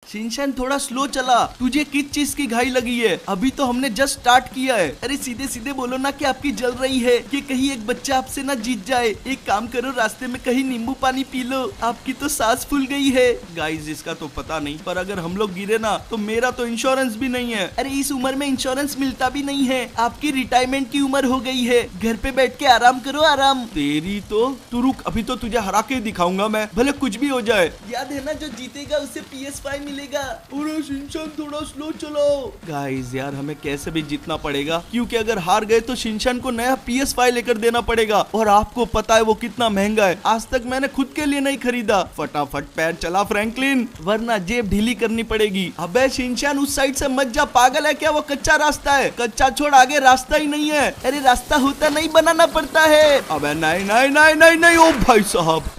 Shinchan थोड़ा slow चला, तुझे किस चीज की घाई लगी है? अभी तो हमने जस्ट स्टार्ट किया है। अरे सीधे सीधे बोलो ना कि आपकी जल रही है, कि कहीं एक बच्चा आपसे ना जीत जाए। एक काम करो, रास्ते में कहीं नींबू पानी पी लो, आपकी तो सांस फूल गई है। गाइस इसका तो पता नहीं, पर अगर हम लोग गिरे ना तो मेरा तो इंश्योरेंस भी नहीं है। अरे इस उम्र में इंश्योरेंस मिलता भी नहीं है, आपकी रिटायरमेंट की उम्र हो गई है, घर पे बैठ के आराम करो आराम। तेरी तो तू रुक, अभी तो तुझे हरा के दिखाऊंगा मैं, भले कुछ भी हो जाए। याद है ना, जो जीतेगा उसे PS5 मिलेगा। अरे शिनचैन थोड़ा स्लो चलाओ। गाइस यार हमें कैसे भी जीतना पड़ेगा, क्योंकि अगर हार गए तो शिनचैन को नया PS5 लेकर देना पड़ेगा, और आपको पता है वो कितना महंगा है। आज तक मैंने खुद के लिए नहीं खरीदा। फटाफट पैर चला फ्रैंकलिन, वरना जेब ढीली करनी पड़ेगी। अबे शिनचैन उस साइड से मत जा, पागल है क्या? वो कच्चा रास्ता है, कच्चा छोड़, आगे रास्ता ही नहीं है। अरे रास्ता होता नहीं, बनाना पड़ता है। अबे नहीं नहीं नहीं नहीं नहीं, ओ भाई साहब।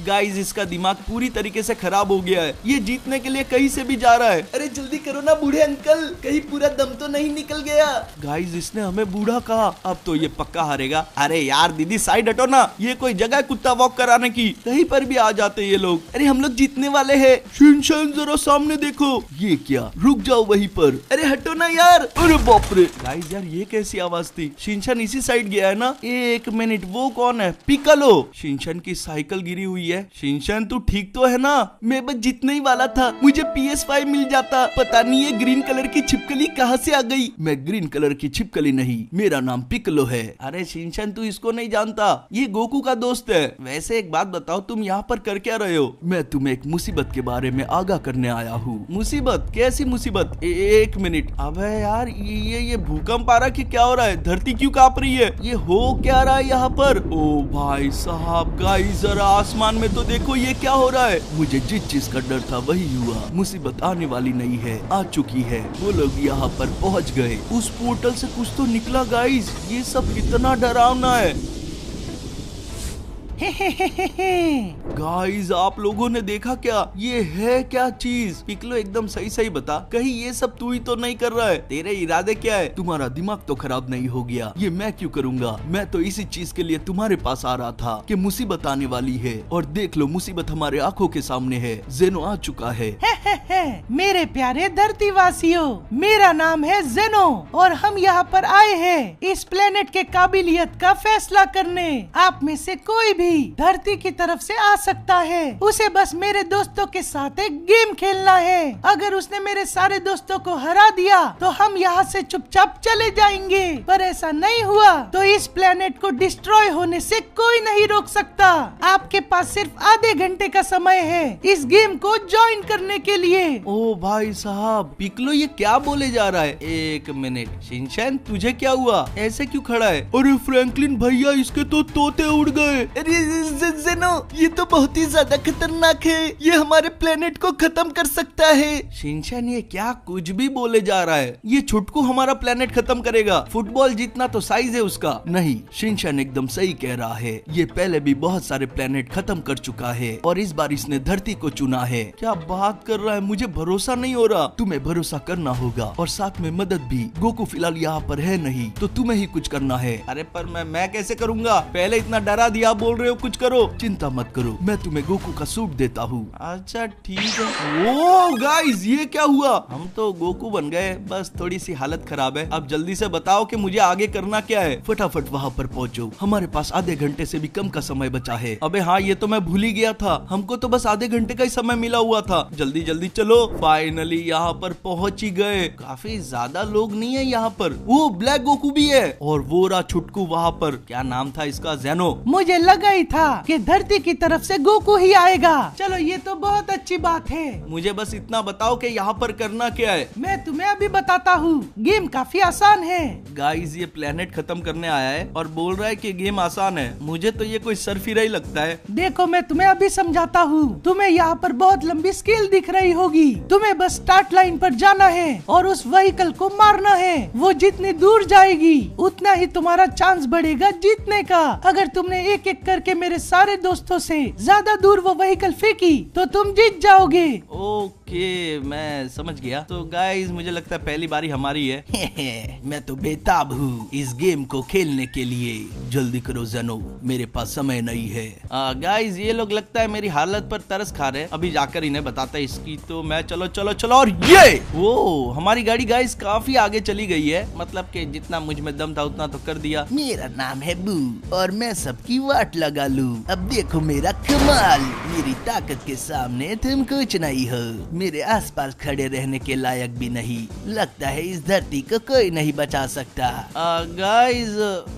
गाइस इसका दिमाग पूरी तरीके से खराब हो गया है, ये जीतने के लिए कहीं से भी जा रहा है। अरे जल्दी करो ना बूढ़े अंकल, कहीं पूरा दम तो नहीं निकल गया। गाइस इसने हमें बूढ़ा कहा, अब तो ये पक्का हारेगा। अरे यार दीदी साइड हटो ना, ये कोई जगह है कुत्ता वॉक कराने की? कहीं पर भी आ जाते ये लोग। अरे हम लोग जीतने वाले हैं। शिनचैन जरा सामने देखो। ये क्या, रुक जाओ वहीं पर। अरे हटो ना यार। अरे बाप रे। गाइस यार ये कैसी आवाज थी? शिनचैन इसी साइड गया है ना? एक मिनट, वो कौन है? पिकालो। शिनचैन की साइकिल गिरी हुई है। शिनचैन तू ठीक तो है ना? मैं बस जीतने ही वाला था, मुझे PS5 मिल जाता। पता नहीं ये ग्रीन कलर की छिपकली कहाँ से आ गई। मैं ग्रीन कलर की छिपकली नहीं, मेरा नाम पिकलो है। अरे शिनचैन तू इसको नहीं जानता, ये गोकू का दोस्त है। वैसे एक बात बताओ, तुम यहाँ पर कर क्या रहे हो? मैं तुम्हें एक मुसीबत के बारे में आगाह करने आया हूँ। मुसीबत? कैसी मुसीबत? एक मिनट। अबे यार ये भूकंप आ रहा कि क्या हो रहा है? धरती क्यों कांप रही है? ये हो क्या रहा है यहाँ पर? ओ भाई साहब, गाइस जरा आसमान में तो देखो, ये क्या हो रहा है? मुझे जिस चीज का डर था वही हुआ। मुसीबत आने वाली नहीं है, आ चुकी है। वो लोग यहाँ पर पहुँच गए। उस पोर्टल से कुछ तो निकला। गाइस ये सब कितना डरावना है। गाइस आप लोगों ने देखा क्या? ये है क्या चीज? पिकलो एकदम सही सही बता, कहीं ये सब तू ही तो नहीं कर रहा है? तेरे इरादे क्या है? तुम्हारा दिमाग तो खराब नहीं हो गया? ये मैं क्यों करूंगा? मैं तो इसी चीज के लिए तुम्हारे पास आ रहा था कि मुसीबत आने वाली है, और देख लो मुसीबत हमारे आंखों के सामने है। जेनो आ चुका है। मेरे प्यारे धरती वासियों, मेरा नाम है जेनो, और हम यहाँ पर आए हैं इस प्लेनेट के काबिलियत का फैसला करने। आप में से कोई भी धरती की तरफ से आ सकता है, उसे बस मेरे दोस्तों के साथ एक गेम खेलना है। अगर उसने मेरे सारे दोस्तों को हरा दिया तो हम यहाँ से चुपचाप चले जाएंगे, पर ऐसा नहीं हुआ तो इस प्लेनेट को डिस्ट्रॉय होने से कोई नहीं रोक सकता। आपके पास सिर्फ आधे घंटे का समय है इस गेम को ज्वाइन करने के लिए। ओ भाई साहब, पिकलो ये क्या बोले जा रहा है? एक मिनट, शिनचैन तुझे क्या हुआ? ऐसे क्यों खड़ा है? अरे फ्रैंकलिन भैया, इसके तो तोते उड़ गए। अरे जेनो, ये तो बहुत ही ज्यादा खतरनाक है, ये हमारे प्लेनेट को खत्म कर सकता है। शिनचैन ये क्या कुछ भी बोले जा रहा है? ये छुटकू हमारा प्लेनेट खत्म करेगा? फुटबॉल जितना तो साइज है उसका। नहीं, शिनचैन एकदम सही कह रहा है, ये पहले भी बहुत सारे प्लेनेट खत्म कर चुका है, और इस बार इसने धरती को चुना है। क्या बात कर रहा है? मुझे भरोसा नहीं हो रहा। तुम्हें भरोसा करना होगा, और साथ में मदद भी। गोकू फिलहाल यहाँ पर है नहीं, तो तुम्हें ही कुछ करना है। अरे पर मैं कैसे करूँगा? पहले इतना डरा दिया, बोल रहे हो कुछ करो। चिंता मत करो, मैं तुम्हें गोकू का सूट देता हूँ। अच्छा ठीक है। ओ गाइस ये क्या हुआ? हम तो गोकू बन गए, बस थोड़ी सी हालत खराब है। अब जल्दी से बताओ कि मुझे आगे करना क्या है। फटाफट वहाँ पर पहुँचो, हमारे पास आधे घंटे से भी कम का समय बचा है। अबे हाँ, ये तो मैं भूल ही गया था, हमको तो बस आधे घंटे का ही समय मिला हुआ था। जल्दी जल्दी चलो। फाइनली यहाँ पर पहुँच ही गए। काफी ज्यादा लोग नहीं है यहाँ पर। वो ब्लैक गोकू भी है, और वो रहा छुटकू वहाँ पर। क्या नाम था इसका? जेनो। मुझे लगा ही था कि धरती की तरफ से गोकू ही आएगा। चलो ये तो बहुत अच्छी बात है। मुझे बस इतना बताओ कि यहाँ पर करना क्या है। मैं तुम्हें अभी बताता हूँ। गेम काफी आसान है। गाइस ये प्लेनेट खत्म करने आया है और बोल रहा है कि गेम आसान है। मुझे तो ये कोई सरफिरा ही लगता है। देखो मैं तुम्हें अभी समझाता हूँ। तुम्हें यहाँ पर बहुत लंबी स्केल दिख रही होगी। तुम्हें बस स्टार्ट लाइन पर जाना है और उस व्हीकल को मारना है। वो जितनी दूर जाएगी उतना ही तुम्हारा चांस बढ़ेगा जीतने का। अगर तुमने एक एक करके मेरे सारे दोस्तों से ज्यादा दूर वो व्हीकल फेंकी तो तुम जीत जाओगे। ओके ओके मैं समझ गया। तो गाइस मुझे लगता है पहली बारी हमारी है। मैं तो बेताब हूँ इस गेम को खेलने के लिए। जल्दी करो ज़ेनो, मेरे पास समय नहीं है। गाइस ये लोग लगता है मेरी हालत पर तरस खा रहे हैं। अभी जाकर इन्हें बताता है इसकी तो मैं। चलो चलो चलो। और ये वो हमारी गाड़ी गाइस काफी आगे चली गई है। मतलब कि जितना मुझ में दम था उतना तो कर दिया। मेरा नाम है बू और मैं सबकी वाट लगा लूं। अब देखो मेरा कमाल। मेरी ताकत के सामने तुम कुछ नहीं हो। मेरे आसपास खड़े रहने के लायक भी नहीं। लगता है इस धरती को कोई नहीं बचा सकता। गाइस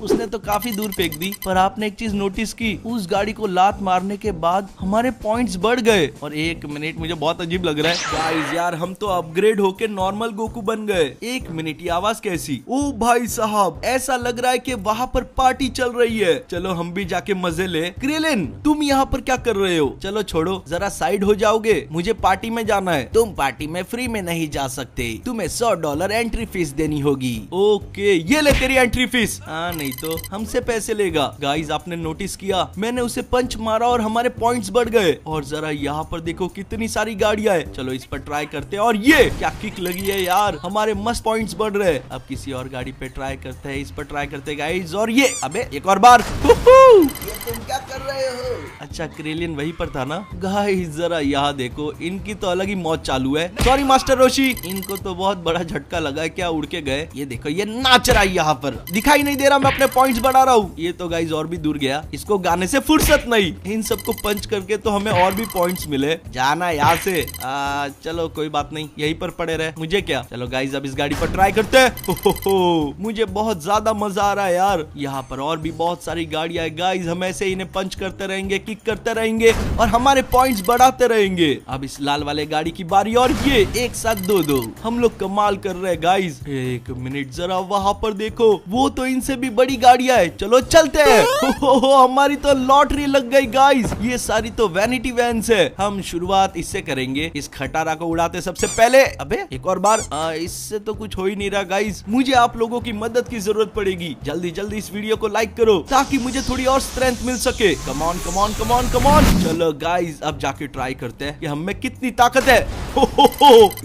उसने तो काफी दूर फेंक दी, पर आपने एक चीज नोटिस की, उस गाड़ी को लात मारने के बाद हमारे पॉइंट्स बढ़ गए। और एक मिनट मुझे बहुत अजीब लग रहा है गाइस यार, हम तो अपग्रेड होके नॉर्मल गोकू बन गए। एक मिनट ये आवाज कैसी? ओ भाई साहब ऐसा लग रहा है कि वहाँ पर पार्टी चल रही है। चलो हम भी जाके मजे ले। क्रेलिन तुम यहाँ पर क्या कर रहे हो? चलो छोड़ो, जरा साइड हो जाओगे, मुझे पार्टी में जाना है। तुम पार्टी में फ्री में नहीं जा सकते, तुम्हें $100 एंट्री फीस देनी होगी। ओके ये ले तेरी एंट्री फीस। हाँ नहीं तो हमसे पैसे लेगा। गाइस आपने नोटिस किया, मैंने उसे पंच मारा और हमारे पॉइंट्स बढ़ गए। और जरा यहाँ पर देखो कितनी सारी गाड़ियां है। चलो इस पर ट्राई करते हैं। और ये क्या किक लगी है यार, हमारे मस्त पॉइंट्स बढ़ रहे हैं। अब किसी और गाड़ी पे ट्राई करते हैं, इस पर ट्राई करते हैं गाइस। और ये अबे एक और बार। ये तुम क्या कर रहे हो? अच्छा क्रेलियन वहीं पर था ना। गाइस जरा यहाँ देखो, इनकी तो अलग ही मौज चालू है। सॉरी मास्टर रोशी, इनको तो बहुत बड़ा झटका लगा है, क्या उड़ के गए। ये देखो ये नाच रहा है यहाँ पर, दिखाई नहीं दे रहा मैं अपने पॉइंट्स बढ़ा रहा हूँ। ये तो गाइस और भी दूर गया, इसको गाने से फुर्सत नहीं। इन सबको पंच करके तो हमें और भी पॉइंट्स मिले। जाना यहाँ से। चलो कोई बात नहीं, यहीं पर पड़े रहे, मुझे क्या। चलो गाइस अब इस गाड़ी पर ट्राई करते हैं। मुझे बहुत ज्यादा मजा आ रहा है यार। यहाँ पर और भी बहुत सारी गाड़ियां है गाइस, हम ऐसे इन्हें पंच करते रहेंगे, किक करते रहेंगे और हमारे पॉइंट्स बढ़ाते रहेंगे। अब इस लाल वाले गाड़ी की बारी और ये एक साथ दो हम लोग कमाल कर रहे हैं गाइस। एक मिनट जरा वहां पर देखो, वो तो इनसे भी बड़ी गाड़ियां है। चलो चलते हैं। हमारी तो लॉटरी लग गई गाइस, ये सारी तो वैनिटी वैन्स है। हम शुरुआत इससे करेंगे, इस खटारा को उड़ाते सबसे पहले। अबे एक और बार। इससे तो कुछ हो ही नहीं रहा गाइस, मुझे आप लोगों की मदद की जरूरत पड़ेगी। जल्दी जल्दी इस वीडियो को लाइक करो ताकि मुझे थोड़ी और स्ट्रेंथ मिल सके। Come on come on come on come on. चलो गाइस अब जाके ट्राई करते हैं कि हम में कितनी ताकत है।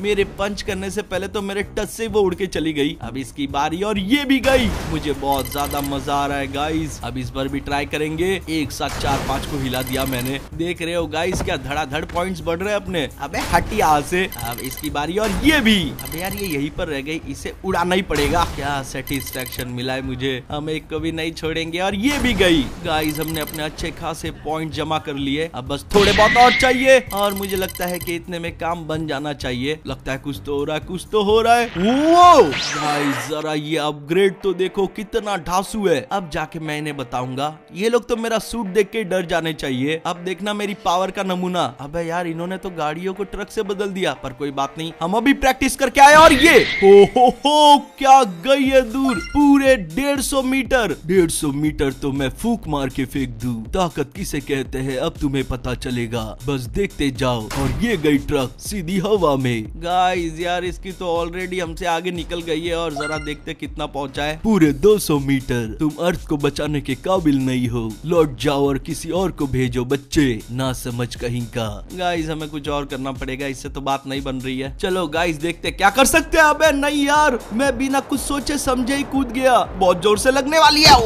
मेरे पंच करने से पहले तो मेरे टच से वो उड़ के चली गई। अब इसकी बारी और ये भी गई। मुझे बहुत ज्यादा मजा आ रहा है गाइस। अब इस बार भी ट्राई करेंगे। एक साथ 4-5 को हिला दिया मैंने। देख रहे हो गाइस क्या धड़ाधड़ पॉइंट्स बढ़ रहे हैं अपने। अबे हट यहाँ से। अब इसकी बारी और ये भी। अबे यार ये यहीं पर रह गई, इसे उड़ाना ही पड़ेगा। क्या सेटिस्फेक्शन मिला है मुझे, हम एक को भी नहीं छोड़ेंगे। और ये भी गई। गाइस हमने अपने अच्छे खासे पॉइंट जमा कर लिए, अब बस थोड़े बहुत और चाहिए। और मुझे लगता है कि इतने में काम बन जाना चाहिए। लगता है कुछ तो हो रहा है, कुछ तो हो रहा है। वो गाइस जरा ये अपग्रेड तो देखो कितना ढासू है। अब जाके मैं इन्हें बताऊंगा। ये लोग तो मेरा सूट देख के डर जाने चाहिए। अब देखना मेरी पावर का नमूना। अबे यार इन्होंने तो गाड़ियों को ट्रक से बदल दिया, पर कोई बात नहीं, हम अभी प्रैक्टिस करके आए। और ये हो क्या गई है दूर, पूरे 150 मीटर। 150 मीटर तो मैं फूंक मार के फेंक दूं। ताकत किसे कहते हैं अब तुम्हें पता चलेगा, बस देखते जाओ। और ये गई ट्रक सीधी हवा में। गाइस यार इसकी तो ऑलरेडी हमसे आगे निकल गई है। और जरा देखते कितना पहुंचा है। पूरे 200 मीटर। तुम अर्थ को बचाने के काबिल नहीं हो, लौट जाओ और किसी और को भेजो बच्चे, ना समझ कहीं का। गाइस हमें कुछ और करना पड़ेगा, इससे तो बात नहीं बन रही है। चलो गाइस देखते क्या कर सकते हैं। अबे नहीं यार, मैं बिना कुछ सोचे समझे ही कूद गया। बहुत जोर से लगने वाली है।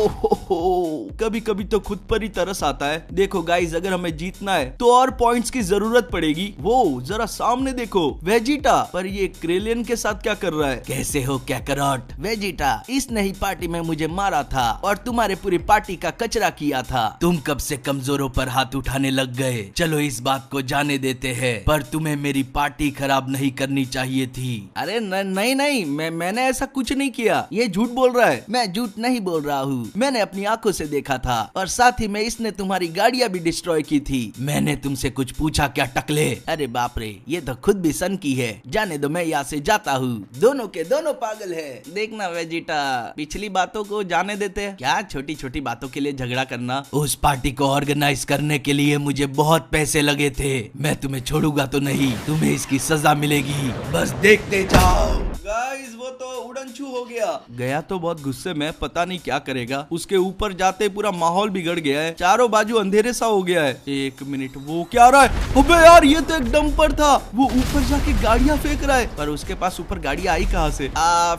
कभी कभी तो खुद पर ही तरस आता है। देखो गाइस अगर हमें जीतना है तो और पॉइंट्स की जरूरत पड़ेगी। वो जरा सामने देखो, वेजिटा। पर ये क्रेलियन के साथ क्या कर रहा है? कैसे हो कैकरॉट? वेजिटा, इसने ही पार्टी में मुझे मारा था और तुम्हारे पूरी पार्टी का कचरा किया था। तुम कब से कमजोरों पर हाथ उठाने लग गए? चलो इस बात को जाने देते हैं, पर तुम्हें मेरी पार्टी खराब नहीं करनी चाहिए थी। अरे नहीं नहीं, मैंने ऐसा कुछ नहीं किया। ये झूठ बोल रहा है। मैं झूठ नहीं बोल रहा हूँ, मैंने अपनी आंखों से देखा था। और साथ ही में इसने तुम्हारी गाड़ियाँ भी डिस्ट्रॉय की थी। मैंने तुमसे कुछ पूछा क्या टकले? अरे बाप रे, ये तो खुद भी सन की है। जाने दो, मैं यहाँ से जाता हूँ। दोनों के दोनों पागल है। देखना वेजिटा, पिछली बातों को जाने देते हैं क्या, छोटी छोटी बातों के लिए झगड़ा करना। उस पार्टी को ऑर्गेनाइज करने के लिए मुझे बहुत पैसे लगे थे। मैं तुम्हें छोड़ूंगा तो नहीं, तुम्हें इसकी सजा मिलेगी, बस देखते जाओ। गाइस वो तो उड़न पंचू हो गया तो बहुत गुस्से में, पता नहीं क्या करेगा। उसके ऊपर जाते पूरा माहौल बिगड़ गया है, चारों बाजू अंधेरे सा हो गया है। एक मिनट, वो क्या आ रहा है? अबे यार ये तो एक डंपर था, वो ऊपर जाके गाड़ियां फेंक रहा है, पर उसके पास ऊपर गाड़ियां आई कहाँ से?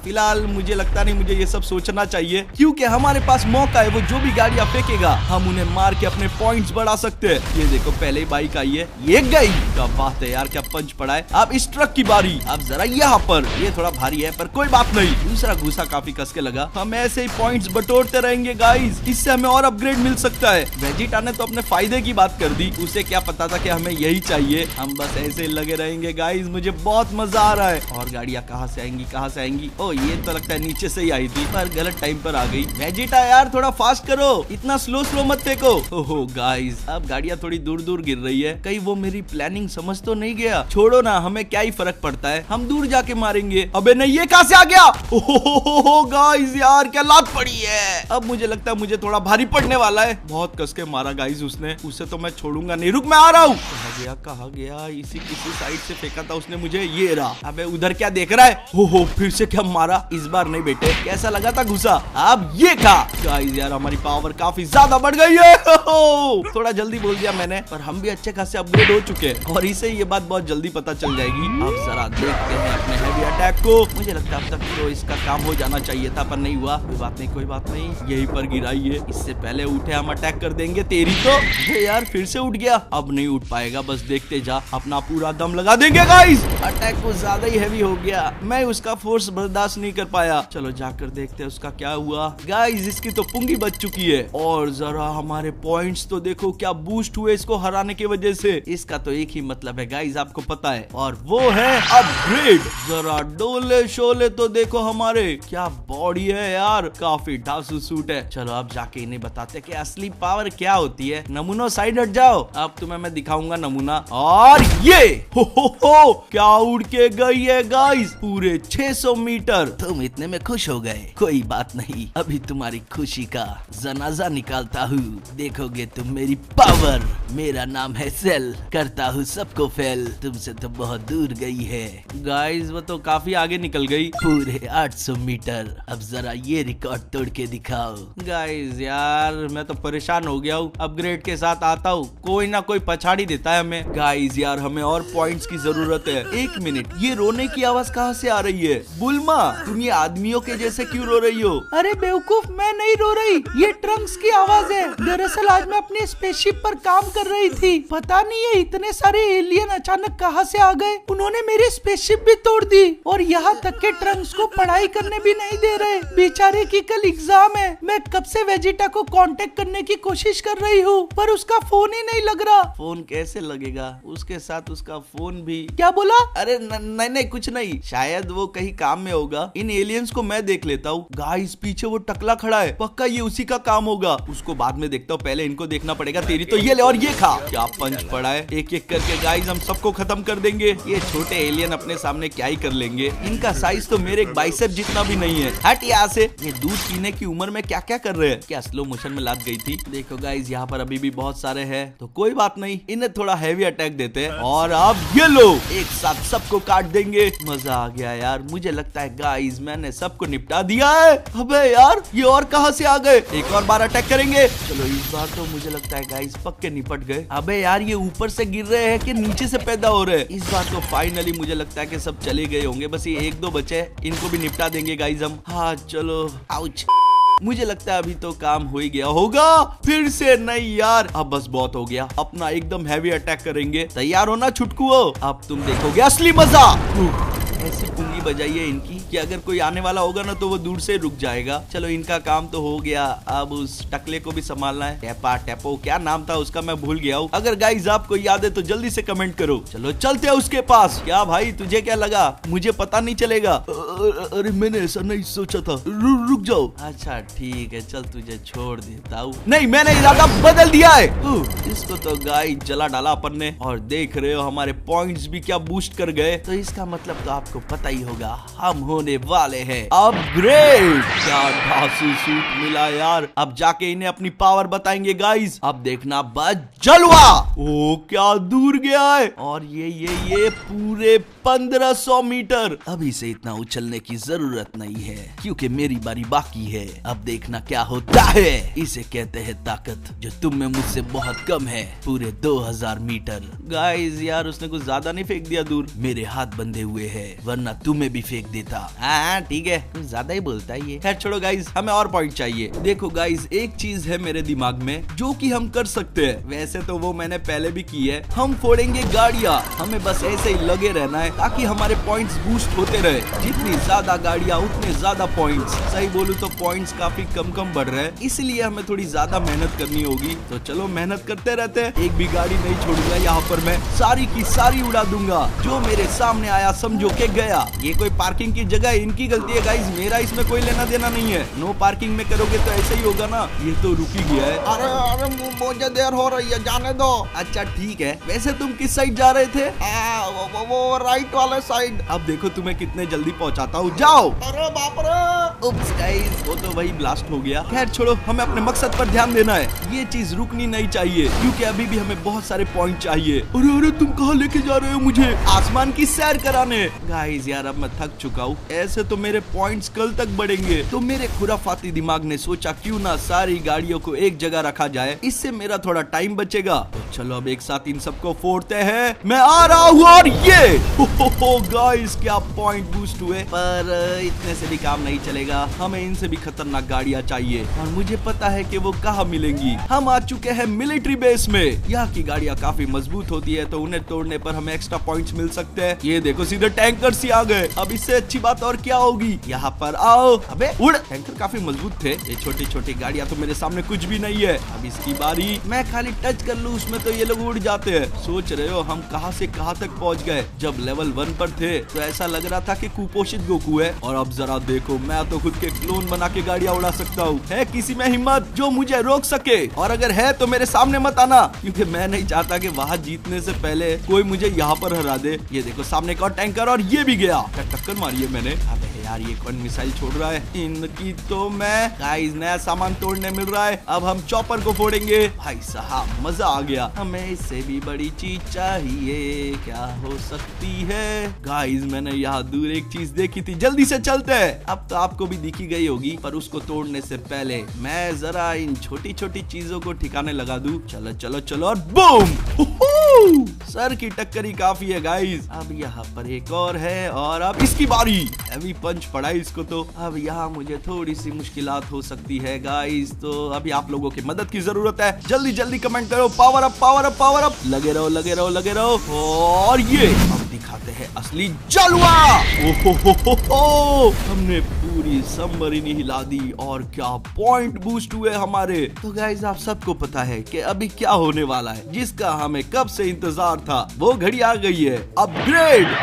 फिलहाल मुझे लगता नहीं मुझे ये सब सोचना चाहिए, क्योंकि हमारे पास मौका है। वो जो भी गाड़ियां फेंकेगा हम उन्हें मार के अपने पॉइंट्स बढ़ा सकते हैं। ये देखो पहले ही बाइक आई है, ये गई। क्या बात है यार, क्या पंच पड़ा है। अब इस ट्रक की बारी, अब जरा यहाँ पर, ये थोड़ा भारी है पर कोई बात नहीं। दूसरा घुसा काफी कस के लगा। हम ऐसे ही पॉइंट्स बटोरते रहेंगे गाइस, इससे हमें और अपग्रेड मिल सकता है। वेजिटा ने तो अपने फायदे की बात कर दी, उसे क्या पता था कि हमें यही चाहिए। हम बस ऐसे ही लगे रहेंगे गाइस, मुझे बहुत मजा आ रहा है। और गाड़ियां कहाँ से आएंगी, कहाँ से आएंगी? ओ ये तो लगता है नीचे से ही आई थी, पर गलत टाइम पर आ गई। वेजिटा यार थोड़ा फास्ट करो, इतना स्लो मत फेंको। ओहो गाइस, अब गाड़ियां थोड़ी दूर दूर गिर रही है, कहीं वो मेरी प्लानिंग समझ तो नहीं गया। छोड़ो ना, हमें क्या ही फर्क पड़ता है, हम दूर जाके मारेंगे। अबे नहीं, ये कहाँ से आ गया? ओहो गाइस यार क्या लात पड़ी है। अब मुझे लगता है मुझे थोड़ा भारी पड़ने वाला है। बहुत कस के मारा गाइस उसने, उसे तो मैं छोड़ूंगा नहीं। रुक, मैं आ रहा हूँ। कहाँ गया? इसी किसी साइड से फेंका था उसने मुझे, ये रहा। अबे उधर क्या देख रहा है? हो फिर से क्या मारा? इस बार नहीं बेटे, कैसा लगा था घुसा? अब ये खा। गाइस यार हमारी पावर काफी ज्यादा बढ़ गई है। थोड़ा जल्दी बोल दिया मैंने, पर हम भी अच्छे खासे अपग्रेड हो चुके हैं और इसे ये बात बहुत जल्दी पता चल जाएगी। अब जरा देखते हैं अपने हैवी अटैक को। मुझे लगता है अब तक तो इसका काम हो जाना चाहिए था, पर नहीं हुआ। कोई बात नहीं, यहीं पर गिराई है। इससे पहले उठे हम अटैक कर देंगे। तेरी तो यार फिर से उठ गया, अब नहीं उठ पाएगा, बस देखते जा, अपना पूरा दम लगा देंगे गाइस। अटैक कुछ ज्यादा ही हैवी हो गया, मैं उसका फोर्स बर्दाश्त नहीं कर पाया। चलो जाकर देखते हैं उसका क्या हुआ। गाइस इसकी तो पुंगी बच चुकी है, और जरा हमारे पॉइंट्स तो देखो क्या बूस्ट हुए इसको हराने की वजह से। इसका तो एक ही मतलब है गाइस, आपको पता है, और वो है अपग्रेड। जरा डोले शोले तो देखो हमारे, क्या बॉडी है यार, काफी ढासू सूट है। चलो अब जाके इन्हें बताते कि असली पावर क्या होती है। नमूनो साइड हट जाओ, अब तुम्हें मैं दिखाऊंगा नमूना। और ये हो क्या उड़ के गई है गाइस, पूरे 600 मीटर। तुम इतने में खुश हो गए, कोई बात नहीं, अभी तुम्हारी खुशी का जनाजा निकालता हूँ, देखोगे तुम मेरी पावर। मेरा नाम है सेल, करता हूँ सबको फेल, तुमसे तो बहुत दूर गई है। गाइस वो तो काफी आगे निकल गई, पूरे 800 मीटर। अब जरा ये रिकॉर्ड तोड़ के दिखाओ। गाइस यार मैं तो परेशान हो गया हूँ, अपग्रेड के साथ आता हूँ कोई ना कोई पछाड़ी देता है हमें। गाइस यार हमें और पॉइंट्स की जरूरत है। एक मिनट, ये रोने की आवाज कहाँ से आ रही है? बुल्मा तुम ये आदमियों के जैसे क्यों रो रही हो? अरे बेवकूफ, मैं नहीं रो रही, ये ट्रंक्स की आवाज है। दरअसल आज मैं अपनी स्पेसशिप पर काम कर रही थी, पता नहीं है इतने सारे एलियन अचानक कहाँ से आ गए, उन्होंने मेरी स्पेसशिप भी तोड़ दी, और यहाँ तक के ट्रंक्स को पढ़ाई करने भी नहीं दे रहे। बेचारे की कल एग्जाम है। मैं कब से वेजिटा को कांटेक्ट करने की कोशिश कर रही हूँ, पर उसका फोन ही नहीं लग रहा। फोन कैसे लगेगा, उसके साथ उसका फोन भी। क्या बोला? अरे नहीं कुछ नहीं, शायद वो कहीं काम में होगा। इन एलियंस को मैं देख लेता हूँ। गाइस पीछे वो टकला खड़ा है, पक्का ये उसी का काम होगा। उसको बाद में देखता हूँ, पहले इनको देखना पड़ेगा। तेरी तो ये ले, और ये खा। क्या पंच पड़ा है, एक एक करके गाइस हम सबको खत्म कर देंगे। ये छोटे एलियन अपने सामने क्या ही कर लेंगे, इनका साइज तो मेरे एक बाइसेप जितना भी नहीं है। हट यहाँ से। ये दूध पीने की उम्र में क्या क्या कर रहे हैं, क्या स्लो मोशन में लात गई थी? देखो गाइस यहाँ पर अभी भी बहुत सारे हैं, तो कोई बात नहीं, इन्हें थोड़ा हैवी अटैक देते हैं। और अब ये लो, एक साथ सबको काट देंगे। मजा आ गया यार, मुझे लगता है गाइस मैंने सबको निपटा दिया है। अबे यार ये और कहां से आ गए? एक और बार अटैक करेंगे। चलो इस बार तो मुझे लगता है गाइस पक्के निपट गए। अबे यार ये ऊपर से गिर रहे हैं कि नीचे से पैदा हो रहे हैं? इस बार तो फाइनली मुझे लगता है कि सब चले गए होंगे, बस ये एक दो बचे, इनको भी निपटा देंगे गाइस हम। हाँ चलो, आउच। मुझे लगता है अभी तो काम हो ही गया होगा। फिर से नहीं यार, अब बस बहुत हो गया, अपना एकदम हैवी अटैक करेंगे। तैयार होना छुटकुओ, अब तुम देखोगे असली मजा। ऐसी पुंगी बजाइए इनकी कि अगर कोई आने वाला होगा ना तो वो दूर से रुक जाएगा। चलो इनका काम तो हो गया, अब उस टकले को भी संभालना है। टेपा टेपो क्या नाम था उसका, मैं भूल गया हूँ। अगर गाइस आपको याद है तो जल्दी से कमेंट करो। चलो चलते हैं उसके पास। क्या भाई तुझे क्या लगा, मुझे पता नहीं चलेगा? अरे मैंने ऐसा नहीं सोचा था, रुक जाओ। अच्छा ठीक है, चल तुझे छोड़ देता हूँ। नहीं, मैंने इरादा बदल दिया है। इसको तो गाइस जला डाला अपन ने, और देख रहे हो हमारे पॉइंट्स भी क्या बूस्ट कर गए। तो इसका मतलब तो आपको पता ही होगा होगा, हम होने वाले हैं अपग्रेड। क्या धांसू सूट मिला यार, अब जाके इन्हें अपनी पावर बताएंगे गाइस। अब देखना बस जलवा। ओ क्या दूर गया है, और ये पूरे 1500 मीटर। अभी से इतना उछलने की जरूरत नहीं है क्योंकि मेरी बारी बाकी है। अब देखना क्या होता है। इसे कहते हैं ताकत, जो तुम में मुझसे बहुत कम है, पूरे 2000 मीटर। गाइस यार उसने कुछ ज्यादा नहीं फेंक दिया दूर, मेरे हाथ बंधे हुए हैं, वरना तुम्हें भी फेंक देता। हाँ ठीक है, कुछ ज्यादा ही बोलता है ये। खैर छोड़ो गाइस, हमें और पॉइंट चाहिए। देखो गाइस एक चीज है मेरे दिमाग में जो कि हम कर सकते हैं, वैसे तो वो मैंने पहले भी की है। हम फोड़ेंगे गाड़ियाँ, हमें बस ऐसे ही लगे रहना है ताकि हमारे पॉइंट्स बूस्ट होते रहे। जितनी ज्यादा गाड़ियाँ उतने ज्यादा पॉइंट्स। सही बोलूं तो पॉइंट्स काफी कम बढ़ रहे हैं, इसलिए हमें थोड़ी ज्यादा मेहनत करनी होगी। तो चलो मेहनत करते रहते हैं। एक भी गाड़ी नहीं छोड़ूंगा यहाँ पर, मैं सारी की सारी उड़ा दूंगा। जो मेरे सामने आया समझो के गया। ये कोई पार्किंग की जगह इनकी गलती है गाइस, मेरा इसमें कोई लेना देना नहीं है। नो पार्किंग में करोगे तो ऐसे ही होगा ना। ये तो रुकी गया है। अरे मुझे देर हो रही है, जाने दो। अच्छा ठीक है, वैसे तुम किस साइड जा रहे थे? वो राइट वाले साइड। अब देखो तुम्हें कितने जल्दी पहुंचाता हूँ, जाओ। अरे बाप रे, उप्स गाइस वो तो वही ब्लास्ट हो गया। खैर छोड़ो, हमें अपने मकसद पर ध्यान देना है। ये चीज रुकनी नहीं चाहिए क्योंकि अभी भी हमें बहुत सारे पॉइंट चाहिए। अरे तुम कहाँ लेके जा रहे हो मुझे? आसमान की सैर कराने। गाइस यार अब मैं थक चुका हूँ, ऐसे तो मेरे पॉइंट्स कल तक बढ़ेंगे। तो मेरे खुराफाती दिमाग ने सोचा क्यों ना सारी गाड़ियों को एक जगह रखा जाए, इससे मेरा थोड़ा टाइम बचेगा। तो चलो अब एक साथ इन सबको फोड़ते हैं। मैं आ रहा हूँ, और ये गाइस क्या पॉइंट बूस्ट हुए। पर इतने से भी काम नहीं चलेगा, हमें इनसे भी खतरनाक गाड़ियाँ चाहिए, और मुझे पता है कि वो कहाँ मिलेंगी। हम आ चुके हैं मिलिट्री बेस में। यहाँ की गाड़ियाँ काफी मजबूत होती है, तो उन्हें तोड़ने पर हमें एक्स्ट्रा पॉइंट्स मिल सकते हैं। ये देखो सीधे टैंकर्स ही आ गए। अब इससे अच्छी बात और क्या होगी। यहाँ पर आओ। अबे उड़, टैंकर काफी मजबूत थे। ये छोटी छोटी गाड़ियाँ तो मेरे सामने कुछ भी नहीं है। अब इसकी बारी, मैं खाली टच कर लूँ उसमें तो ये लोग उड़ जाते हैं। सोच रहे हो हम कहाँ से कहाँ तक पहुँच गए। जब लेवल 1 पर थे तो ऐसा लग रहा था कि कुपोषित गोकू है, और अब जरा देखो मैं तो खुद के क्लोन बना के गाड़ियाँ उड़ा सकता हूँ। है किसी में हिम्मत जो मुझे रोक सके? और अगर है तो मेरे सामने मत आना, क्योंकि मैं नहीं चाहता कि वहाँ जीतने से पहले कोई मुझे यहाँ पर हरा दे। ये देखो सामने का टैंकर, और ये भी गया। टक्कर मारी है मैंने। अबे यार ये कौन मिसाइल छोड़ रहा है? इनकी तो मैं गाइस नया सामान तोड़ने मिल रहा है। अब हम चॉपर को फोड़ेंगे। भाई साहब मजा आ गया। हमें इससे भी बड़ी चीज चाहिए, क्या हो सकती है? गाइस मैंने यहाँ दूर एक चीज देखी थी, जल्दी से चलते हैं। अब तो आपको भी दिखी गई होगी, पर उसको तोड़ने से पहले मैं जरा इन छोटी छोटी चीजों को ठिकाने लगा दूं। चलो चलो चलो, और बूम, सर की टक्करी काफी है गाइस। अब यहाँ पर एक और है, और अब इसकी बारी। हैवी पंच पड़ा इसको तो। अब यहाँ मुझे थोड़ी सी मुश्किलात हो सकती है गाइस, तो अभी आप लोगों की मदद की जरूरत है। जल्दी जल्दी कमेंट करो, power up power up power up. लगे रहो लगे रहो लगे रहो। और ये अब दिखाते हैं असली जलवा। ओहो, हमने पूरी सबमरीन हिला दी, और क्या पॉइंट बूस्ट हुए हमारे। तो गाइस आप सबको पता है कि अभी क्या होने वाला है, जिसका हमें कब से इंतजार था। वो घड़ी आ गई है, अपग्रेड।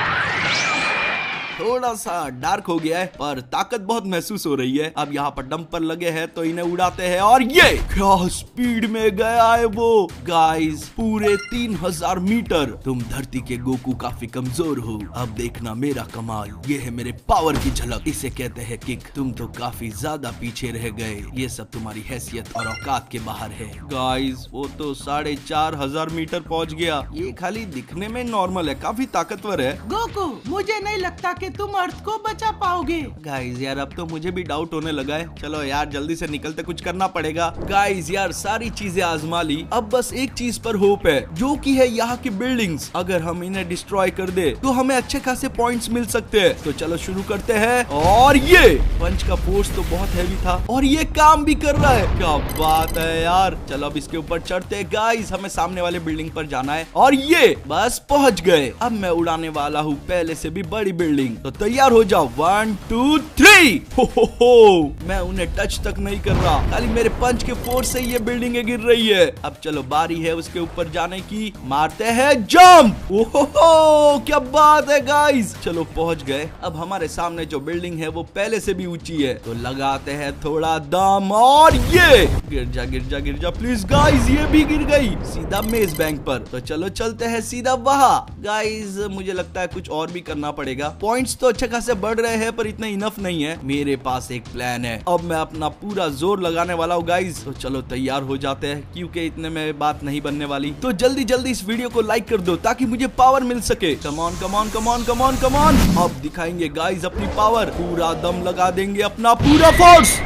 थोड़ा सा डार्क हो गया है, पर ताकत बहुत महसूस हो रही है। अब यहाँ पर डंपर लगे हैं तो इन्हें उड़ाते हैं, और ये क्या स्पीड में गया है वो। गाइस पूरे 3000 मीटर। तुम धरती के गोकू काफी कमजोर हो, अब देखना मेरा कमाल। ये है मेरे पावर की झलक, इसे कहते हैं किक। तुम तो काफी ज्यादा पीछे रह गए, ये सब तुम्हारी हैसियत और औकात के बाहर है। गाइस वो तो 4500 मीटर पहुँच गया। ये खाली दिखने में नॉर्मल है, काफी ताकतवर है। गोकू मुझे नहीं लगता कि तुम अर्थ को बचा पाओगे। गाइस यार अब तो मुझे भी डाउट होने लगा है। चलो यार जल्दी से निकलते, कुछ करना पड़ेगा। गाइस यार सारी चीजें आजमा ली, अब बस एक चीज पर होप है, जो कि है यहाँ की बिल्डिंग्स। अगर हम इन्हें डिस्ट्रॉय कर दे तो हमें अच्छे खासे पॉइंट्स मिल सकते हैं। तो चलो शुरू करते हैं। और ये पंच का फोर्स तो बहुत हैवी था, और ये काम भी कर रहा है। क्या बात है यार। चलो अब इसके ऊपर चढ़ते हैं। गाइस हमें सामने वाले बिल्डिंग पर जाना है, और ये बस पहुंच गए। अब मैं उड़ाने वाला हूँ पहले से भी बड़ी बिल्डिंग। तो तैयार हो जाओ, 1 2 3। हो मैं उन्हें टच तक नहीं कर रहा, खाली मेरे पंच के फोर्स से ये बिल्डिंगे गिर रही है। अब चलो बारी है उसके ऊपर जाने की, मारते हैं जंप। ओहो क्या बात है गाइस, चलो पहुंच गए। अब हमारे सामने जो बिल्डिंग है वो पहले से भी ऊंची है, तो लगाते हैं थोड़ा दम, और ये गिर जा गिर जा गिर जा प्लीज। गाइस ये भी गिर गई सीधा मेज बैंक पर। तो चलो चलते हैं सीधा वहाँ। गाइस मुझे लगता है कुछ और भी करना पड़ेगा। पॉइंट पॉइंट्स तो अच्छे खासे बढ़ रहे हैं, पर इतना इनफ नहीं है। मेरे पास एक प्लान है, अब मैं अपना पूरा जोर लगाने वाला हूँ गाइज। तो चलो तैयार हो जाते हैं, क्योंकि इतने में बात नहीं बनने वाली। तो जल्दी जल्दी इस वीडियो को लाइक कर दो ताकि मुझे पावर मिल सके। Come on come on come on come on come on, अब दिखाएंगे गाइज अपनी पावर, पूरा दम लगा देंगे, अपना पूरा फोर्स।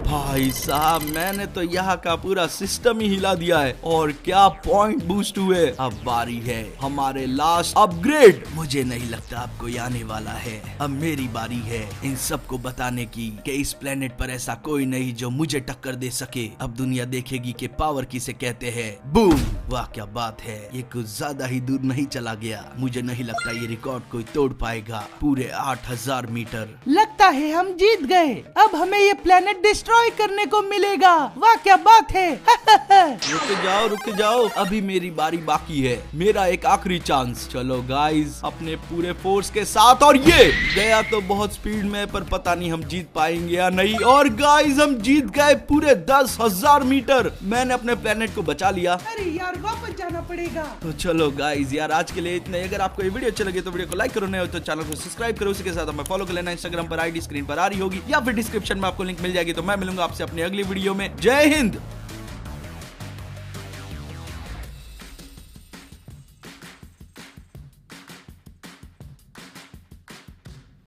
भाई साहब, मैंने तो यहाँ का पूरा सिस्टम ही हिला दिया है, और क्या पॉइंट बूस्ट हुए। अब बारी है हमारे लास्ट अपग्रेड। मुझे नहीं लगता अब कोई आने वाला है, अब मेरी बारी है इन सबको बताने की कि इस प्लेनेट पर ऐसा कोई नहीं जो मुझे टक्कर दे सके। अब दुनिया देखेगी कि पावर किसे कहते हैं। बूम, वाह क्या बात है, ये कुछ ज्यादा ही दूर नहीं चला गया। मुझे नहीं लगता ये रिकॉर्ड कोई तोड़ पाएगा। पूरे 8000 मीटर। लगता है हम जीत गए, अब हमें ये प्लेनेट डिस्ट्रॉय करने को मिलेगा। वाह क्या बात है। रुक जाओ, अभी मेरी बारी बाकी है, मेरा एक आखिरी चांस। चलो गाइस, अपने पूरे फोर्स के साथ, और ये गया तो बहुत स्पीड में, पर पता नहीं हम जीत पाएंगे या नहीं। और गाइस, हम जीत गए पूरे 10,000 मीटर। मैंने अपने प्लेनेट को बचा लिया। अरे यार, वापस जाना पड़ेगा। तो चलो गाइस यार, आज के लिए इतना ही। अगर आपको ये वीडियो अच्छा लगे तो वीडियो को लाइक करो, नहीं हो तो चैनल को सब्सक्राइब करो। उसी के साथ हमें फॉलो कर लेना। इंस्टाग्राम पर आईडी स्क्रीन पर आ रही होगी, या फिर डिस्क्रिप्शन में आपको लिंक मिल जाएगी। तो मैं मिलूंगा आपसे अपनी अगली वीडियो में। जय हिंद।